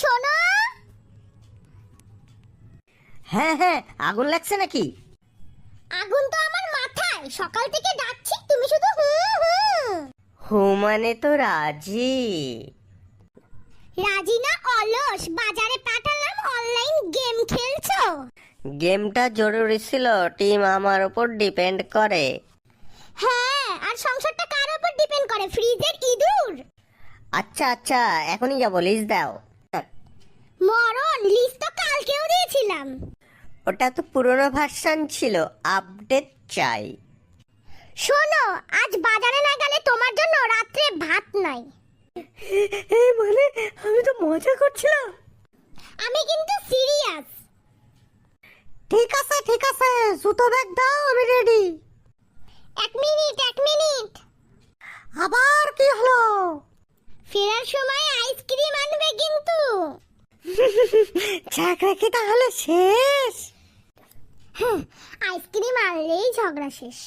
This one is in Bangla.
শোনো। হ্যাঁ হ্যাঁ, আগুন লাগছে নাকি? আগুন তো আমার মাথায়, সকাল থেকে ডাকছি তুমি শুধু হো মানে তো রাজি। রাজি না অলস, বাজারে পাঠালাম, অনলাইন গেম খেলছো। গেমটা জরুরি ছিল, টিম আমার উপর ডিপেন্ড করে। হ্যাঁ, আর সংসারটা কার উপর ডিপেন্ড করে? ফ্রিজের ইঁদুর। আচ্ছা আচ্ছা, এখনই যাবো, লিস্ট দাও। মরণ, লিস্ট তো কালকেও দিয়েছিলাম। ওটা তো পুরনো ভার্সন ছিল, আপডেট চাই। শোনো, আজ বাজারে না গেলে তোমার জন্য রাত্রে ভাত নাই। মানে আমি তো মজা করছিলাম। আমি কিন্তু সিরিয়াস। ঠিক আছে ঠিক আছে, জুতো ব্যাগ দাও, আমি রেডি। এক মিনিট। আবার কি হলো? ফেরার সময় আইসক্রিম আনবে কিন্তু। চাকরি কি তাহলে শেষ? আইসক্রিম আনলেই ঝগড়া শেষ।